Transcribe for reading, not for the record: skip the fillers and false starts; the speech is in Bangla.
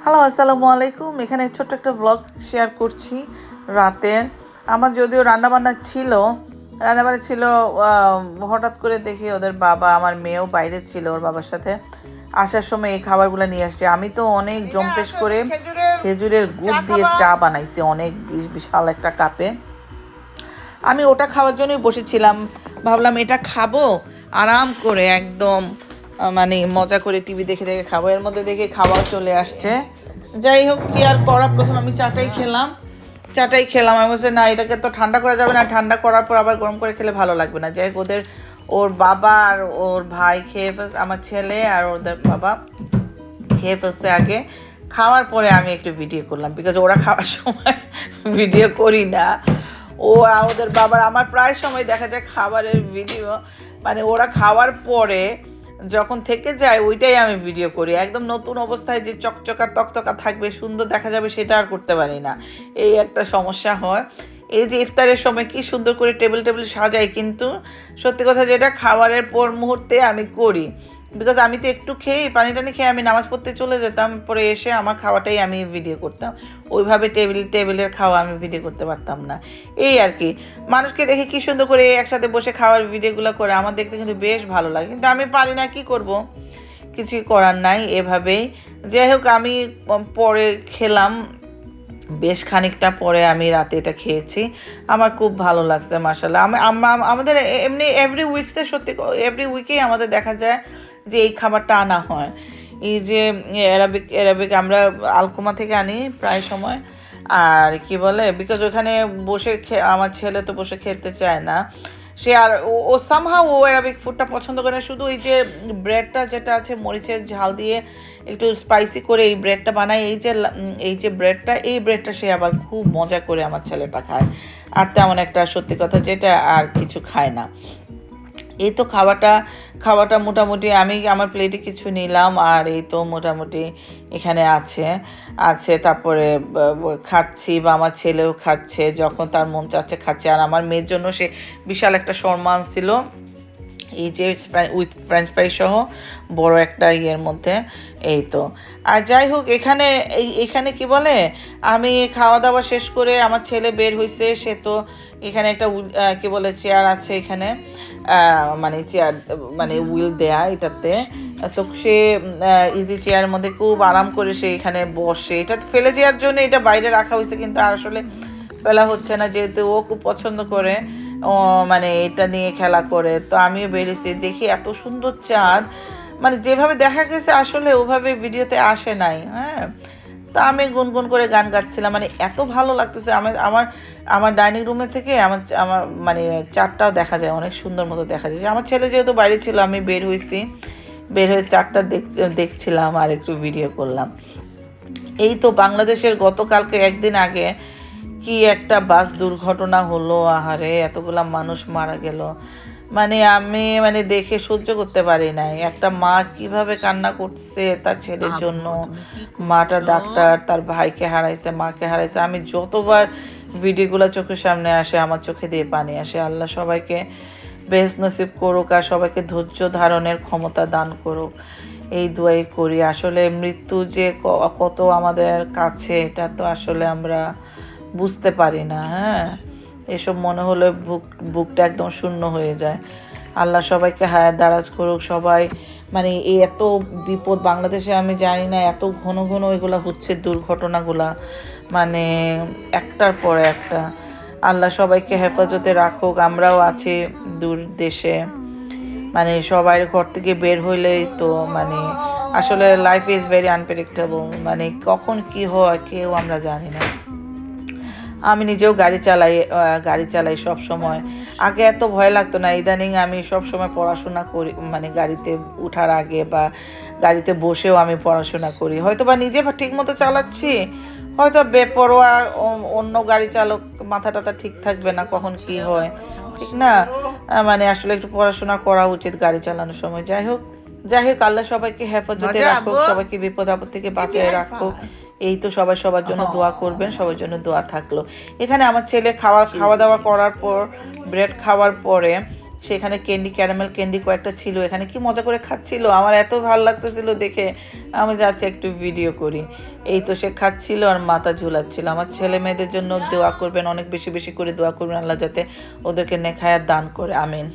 হ্যালো, আসসালামু আলাইকুম। এখানে ছোট্ট একটা ব্লগ শেয়ার করছি রাতের। আমার যদিও রান্নাবান্না ছিল, হঠাৎ করে দেখি ওদের বাবা, আমার মেয়েও বাইরে ছিল ওর বাবার সাথে, আসার সময় এই খাবারগুলো নিয়ে আসছে। আমি তো অনেক জম্পেশ করে খেজুরের গুড় দিয়ে চা বানাইছি, অনেক বিশাল একটা কাপে। আমি ওটা খাওয়ার জন্যই বসেছিলাম, ভাবলাম এটা খাবো আরাম করে একদম, মানে মজা করে টিভি দেখে দেখে খাবো। এর মধ্যে দেখে খাওয়া চলে আসছে। যাই হোক, কি আর করা, প্রথম আমি চাটাই খেলাম। আমি বলছি না, এটাকে তো ঠান্ডা করা যাবে না, ঠান্ডা করার পর আবার গরম করে খেলে ভালো লাগবে না। যাই হোক, ওর বাবা আর ওর ভাই খেয়ে ফেলছে, আমার ছেলে আর ওদের বাবা খেয়ে ফেলছে আগে। খাওয়ার পরে আমি একটু ভিডিও করলাম, বিকজ ওরা খাওয়ার সময় ভিডিও করি না। ওদের বাবার আমার প্রায় সময় দেখা যায় খাবারের ভিডিও, মানে ওরা খাওয়ার পরে যখন থেকে যায় ওইটাই আমি ভিডিও করি। একদম নতুন অবস্থায় যে চকচকা তকতকা থাকবে, সুন্দর দেখা যাবে, সেটা আর করতে পারি না। এই একটা সমস্যা হয়। এই যে ইফতারের সময় কি সুন্দর করে টেবিল সাজাই, কিন্তু সত্যি কথা যেটা খাবারের পর মুহূর্তে আমি করি, বিকজ আমি তো একটু খেয়ে পানি টানি খেয়ে আমি নামাজ পড়তে চলে যেতাম, পরে এসে আমার খাওয়াটাই আমি ভিডিও করতাম। ওইভাবে টেবিলের খাওয়া আমি ভিডিও করতে পারতাম না। এই আর কি, মানুষকে দেখে কি সুন্দর করে একসাথে বসে খাওয়ার ভিডিওগুলো করে আমার দেখতে কিন্তু বেশ ভালো লাগে, কিন্তু আমি পারি না, কি করব, কিছুই করার নাই, এভাবেই। যাই হোক, আমি পরে খেলাম, বেশ খানিকটা পরে আমি রাতে এটা খেয়েছি। আমার খুব ভালো লাগছে মাশাআল্লাহ। আমাদের এমনি এভরি উইকেই আমাদের দেখা যায় যে এই খাবারটা আনা হয়। এই যে অ্যারাবিক আমরা আলকুমা থেকে আনি প্রায় সময়। আর কি বলে, বিকজ ওখানে বসে আমার ছেলে তো বসে খেতে চায় না। সে আর ও সামহাও ও অ্যারাবিক ফুডটা পছন্দ করে না। শুধু ওই যে ব্রেডটা যেটা আছে মরিচের ঝাল দিয়ে একটু স্পাইসি করে এই ব্রেডটা বানায়, এই ব্রেডটা সে আবার খুব মজা করে আমার ছেলেটা খায়। আর তেমন একটা সত্যি কথা যেটা আর কিছু খায় না। এই তো খাওয়াটা মোটামুটি আমি আমার প্লেটে কিছু নিলাম, আর এই তো মোটামুটি এখানে আছে তারপরে খাচ্ছি, বা আমার ছেলেও খাচ্ছে, যখন তার মন চাচ্ছে খাচ্ছে। আর আমার মেয়ের জন্য সে বিশাল একটা শর্মা আনছিল, এই যে উইথ ফ্রেঞ্চ ফ্রাই সহ বড় একটা ইয়ের মধ্যে। এই তো। আর যাই হোক, এখানে কি বলে, আমি খাওয়া দাওয়া শেষ করে আমার ছেলে বের হয়েছে, সে তো এখানে একটা কি বলে চেয়ার আছে এখানে, মানে চেয়ার, মানে হুইল দেয়া এটাতে, তো সে ইজি চেয়ারের মধ্যে খুব আরাম করে সে এখানে বসে। এটা ফেলে যাওয়ার জন্য এটা বাইরে রাখা হয়েছে, কিন্তু আর আসলে ফেলা হচ্ছে না, যেহেতু ও খুব পছন্দ করে, ও মানে এটা নিয়ে খেলা করে। তো আমিও বেরিয়েছি, দেখি এত সুন্দর চাঁদ, মানে যেভাবে দেখা গেছে আসলে ওভাবে ভিডিওতে আসে নাই। হ্যাঁ, তা আমি গুনগুন করে গান গাচ্ছিলাম, মানে এত ভালো লাগতেছে। আমার আমার ডাইনিং রুমে থেকে আমার আমার মানে চারটাও দেখা যায়, অনেক সুন্দর মতো দেখা যায়। আমার ছেলে যেহেতু বাইরে ছিল, আমি বের হয়ে চারটা দেখছিলাম আর একটু ভিডিও করলাম। এই তো বাংলাদেশের গতকালকে একদিন আগে কি একটা বাস দুর্ঘটনা হলো, আহারে এতগুলা মানুষ মারা গেল, মানে আমি দেখে সহ্য করতে পারি নাই। একটা মা কিভাবে কান্না করছে তার ছেলের জন্য। মাটা ডাক্তার, তার ভাইকে হারাইছে, মাকে হারাইছে। আমি যতবার ভিডিওগুলো চোখের সামনে আসে আমার চোখে দিয়ে পানি আসে। আল্লাহ সবাইকে বেহেশত নসিব করুক, আর সবাইকে ধৈর্য ধারণের ক্ষমতা দান করুক, এই দোয়াই করি। আসলে মৃত্যু যে কত আমাদের কাছে, এটা তো আসলে আমরা বুঝতে পারি না। হ্যাঁ, এসব মনে হলে বুকটা একদম শূন্য হয়ে যায়। আল্লাহ সবাইকে হায়াত দারাজ করুক। সবাই এই এত বিপদ বাংলাদেশে, আমি জানি না এত ঘন ঘন এগুলো হচ্ছে দুর্ঘটনাগুলা, একটার পর একটা। আল্লাহ সবাইকে হেফাজতে রাখুক। আমরাও আছি দূর দেশে, সবাই ঘর থেকে বের হইলেই তো আসলে লাইফ ইজ ভেরি আনপ্রেডিক্টেবল, কখন কি হয় কেউ আমরা জানি না। আমি নিজেও গাড়ি চালাই সব সময়। আগে এত ভয় লাগতো না, ইদানিং আমি সব সময় পড়াশোনা করি, গাড়িতে ওঠার আগে বা গাড়িতে বসেও আমি পড়াশোনা করি। হয়তো বা নিজে ঠিক মতো চালাচ্ছি, হয়তো বেপরোয়া অন্য গাড়ি চালক, মাথা টাথা ঠিক থাকবে না, কখন কি হয় ঠিক না। আসলে একটু পড়াশোনা করা উচিত গাড়ি চালানোর সময়। যাই হোক, আল্লাহ সবাইকে হেফাজতে রাখুক, সবাইকে বিপদ আপদ থেকে বাঁচিয়ে রাখুক। এই তো, সবাই সবার জন্য দোয়া করবেন, সবার জন্য দোয়া থাকলো। এখানে আমার ছেলে খাওয়া দাওয়া করার পর, ব্রেড খাওয়ার পরে সেখানে ক্যান্ডি ক্যারামেল ক্যান্ডি কয়েকটা ছিল, এখানে কি মজা করে খাচ্ছিল, আমার এত ভালো লাগতেছিল দেখে আমি যাচ্ছি একটু ভিডিও করি। এই তো সে খাচ্ছিল আর মাথা ঝুলাচ্ছিল। আমার ছেলে মেয়েদের জন্য দোয়া করবেন, অনেক বেশি বেশি করে দোয়া করবেন, আল্লাহ যাতে ওদেরকে নেখায়াত দান করে, আমিন।